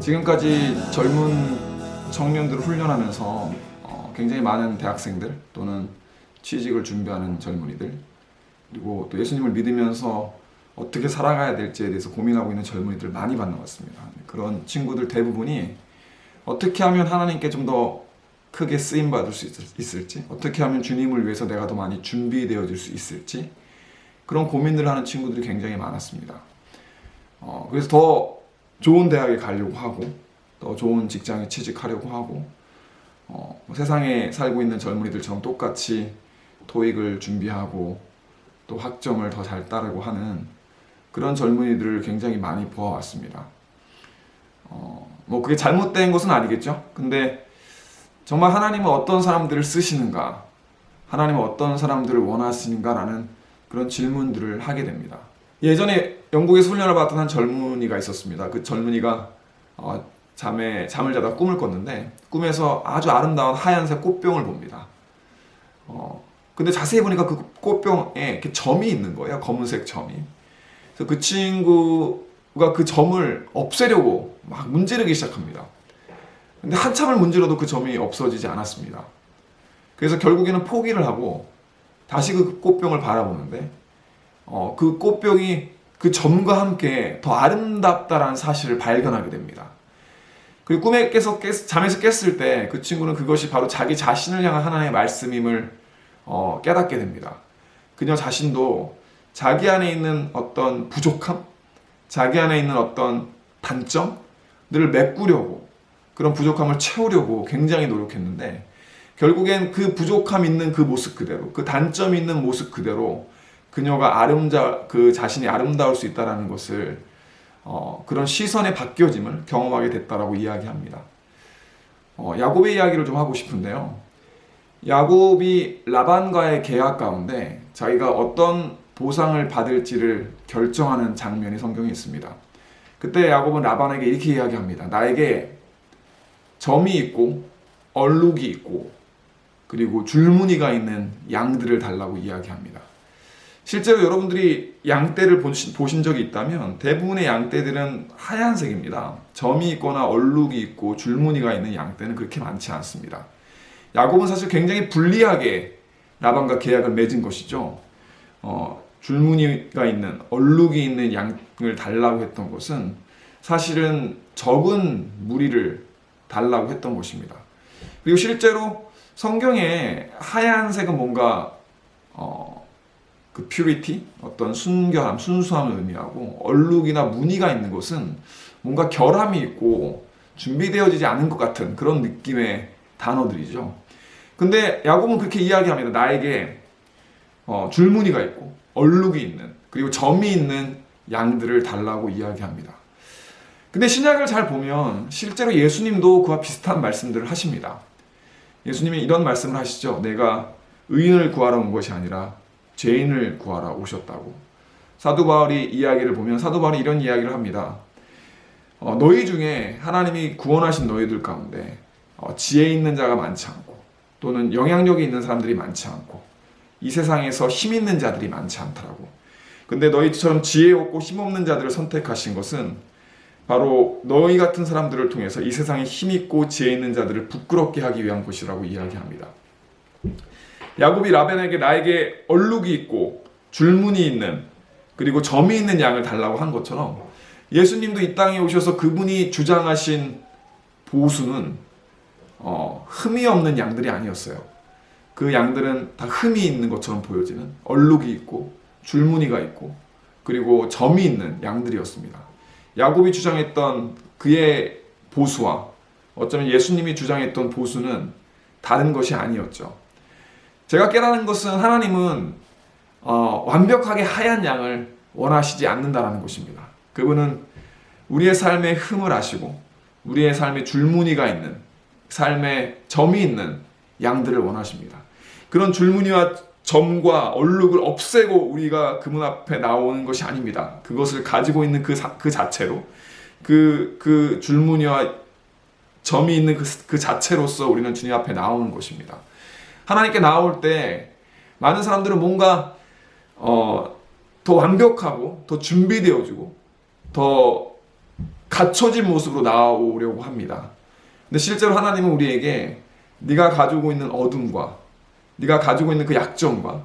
지금까지 젊은 청년들을 훈련하면서 굉장히 많은 대학생들 또는 취직을 준비하는 젊은이들, 그리고 또 예수님을 믿으면서 어떻게 살아가야 될지에 대해서 고민하고 있는 젊은이들 많이 만나봤습니다. 그런 친구들 대부분이 어떻게 하면 하나님께 좀 더 크게 쓰임 받을 수 있을지, 어떻게 하면 주님을 위해서 내가 더 많이 준비되어질 수 있을지, 그런 고민들을 하는 친구들이 굉장히 많았습니다. 그래서 더 좋은 대학에 가려고 하고, 더 좋은 직장에 취직하려고 하고, 세상에 살고 있는 젊은이들처럼 똑같이 토익을 준비하고 또 학점을 더 잘 따르고 하는 그런 젊은이들을 굉장히 많이 보아왔습니다. 뭐 그게 잘못된 것은 아니겠죠. 근데 정말 하나님은 어떤 사람들을 쓰시는가, 하나님은 어떤 사람들을 원하시는가라는 그런 질문들을 하게 됩니다. 예전에 영국에서 훈련을 받던 한 젊은이가 있었습니다. 그 젊은이가 잠을 자다 꿈을 꿨는데 꿈에서 아주 아름다운 하얀색 꽃병을 봅니다. 근데 자세히 보니까 그 꽃병에 이렇게 점이 있는 거예요. 검은색 점이. 그래서 그 친구가 그 점을 없애려고 막 문지르기 시작합니다. 근데 한참을 문지러도 그 점이 없어지지 않았습니다. 그래서 결국에는 포기를 하고 다시 그 꽃병을 바라보는데 그 꽃병이 그 점과 함께 더 아름답다라는 사실을 발견하게 됩니다. 그리고 잠에서 깼을 때 그 친구는 그것이 바로 자기 자신을 향한 하나님의 말씀임을 깨닫게 됩니다. 그녀 자신도 자기 안에 있는 어떤 부족함, 자기 안에 있는 어떤 단점들을 메꾸려고, 그런 부족함을 채우려고 굉장히 노력했는데 결국엔 그 부족함 있는 그 모습 그대로, 그 단점 있는 모습 그대로 그녀가 그 자신이 아름다울 수 있다는 것을 그런 시선의 바뀌어짐을 경험하게 됐다라고 이야기합니다. 야곱의 이야기를 좀 하고 싶은데요. 야곱이 라반과의 계약 가운데 자기가 어떤 보상을 받을지를 결정하는 장면이 성경에 있습니다. 그때 야곱은 라반에게 이렇게 이야기합니다. 나에게 점이 있고 얼룩이 있고 그리고 줄무늬가 있는 양들을 달라고 이야기합니다. 실제로 여러분들이 양떼를 보신 적이 있다면 대부분의 양떼들은 하얀색입니다. 점이 있거나 얼룩이 있고 줄무늬가 있는 양떼는 그렇게 많지 않습니다. 야곱은 사실 굉장히 불리하게 라반과 계약을 맺은 것이죠. 줄무늬가 있는, 얼룩이 있는 양을 달라고 했던 것은 사실은 적은 무리를 달라고 했던 것입니다. 그리고 실제로 성경에 하얀색은 뭔가 그 퓨리티, 어떤 순결함, 순수함을 의미하고, 얼룩이나 무늬가 있는 것은 뭔가 결함이 있고 준비되어지지 않은 것 같은 그런 느낌의 단어들이죠. 근데 야곱은 그렇게 이야기합니다. 나에게 줄무늬가 있고 얼룩이 있는, 그리고 점이 있는 양들을 달라고 이야기합니다. 근데 신약을 잘 보면 실제로 예수님도 그와 비슷한 말씀들을 하십니다. 예수님이 이런 말씀을 하시죠. 내가 의인을 구하러 온 것이 아니라 죄인을 구하러 오셨다고. 사도 바울이 이야기를 보면 사도 바울이 이런 이야기를 합니다. 너희 중에 하나님이 구원하신 너희들 가운데 지혜 있는 자가 많지 않고 또는 영향력이 있는 사람들이 많지 않고 이 세상에서 힘 있는 자들이 많지 않더라고. 근데 너희처럼 지혜 없고 힘 없는 자들을 선택하신 것은 바로 너희 같은 사람들을 통해서 이 세상에 힘 있고 지혜 있는 자들을 부끄럽게 하기 위한 것이라고 이야기합니다. 야곱이 라반에게 나에게 얼룩이 있고 줄무늬 있는 그리고 점이 있는 양을 달라고 한 것처럼 예수님도 이 땅에 오셔서 그분이 주장하신 보수는 흠이 없는 양들이 아니었어요. 그 양들은 다 흠이 있는 것처럼 보여지는, 얼룩이 있고 줄무늬가 있고 그리고 점이 있는 양들이었습니다. 야곱이 주장했던 그의 보수와 어쩌면 예수님이 주장했던 보수는 다른 것이 아니었죠. 제가 깨달은 것은 하나님은 완벽하게 하얀 양을 원하시지 않는다는 것입니다. 그분은 우리의 삶의 흠을 아시고 우리의 삶에 줄무늬가 있는, 삶에 점이 있는 양들을 원하십니다. 그런 줄무늬와 점과 얼룩을 없애고 우리가 그분 앞에 나오는 것이 아닙니다. 그것을 가지고 있는 그 자체로, 그 줄무늬와 점이 있는 그 자체로서 우리는 주님 앞에 나오는 것입니다. 하나님께 나올 때 많은 사람들은 뭔가 더 완벽하고 더 준비되어지고 더 갖춰진 모습으로 나오려고 합니다. 근데 실제로 하나님은 우리에게 네가 가지고 있는 어둠과 네가 가지고 있는 그 약점과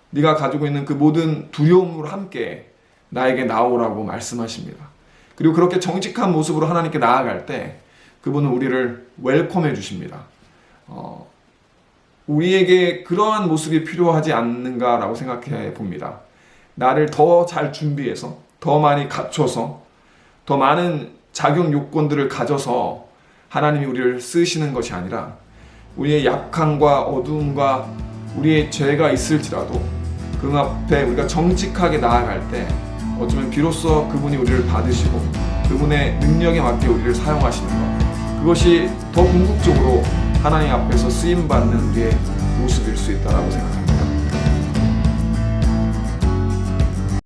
네가 가지고 있는 그 모든 두려움으로 함께 나에게 나오라고 말씀하십니다. 그리고 그렇게 정직한 모습으로 하나님께 나아갈 때 그분은 우리를 웰컴해 주십니다. 우리에게 그러한 모습이 필요하지 않는가라고 생각해 봅니다. 나를 더 잘 준비해서 더 많이 갖춰서 더 많은 작용 요건들을 가져서 하나님이 우리를 쓰시는 것이 아니라 우리의 약함과 어두움과 우리의 죄가 있을지라도 그 앞에 우리가 정직하게 나아갈 때 어쩌면 비로소 그분이 우리를 받으시고 그분의 능력에 맞게 우리를 사용하시는 것, 그것이 더 궁극적으로 하나님 앞에서 쓰임받는 우리의 모습일 수 있다고 생각합니다.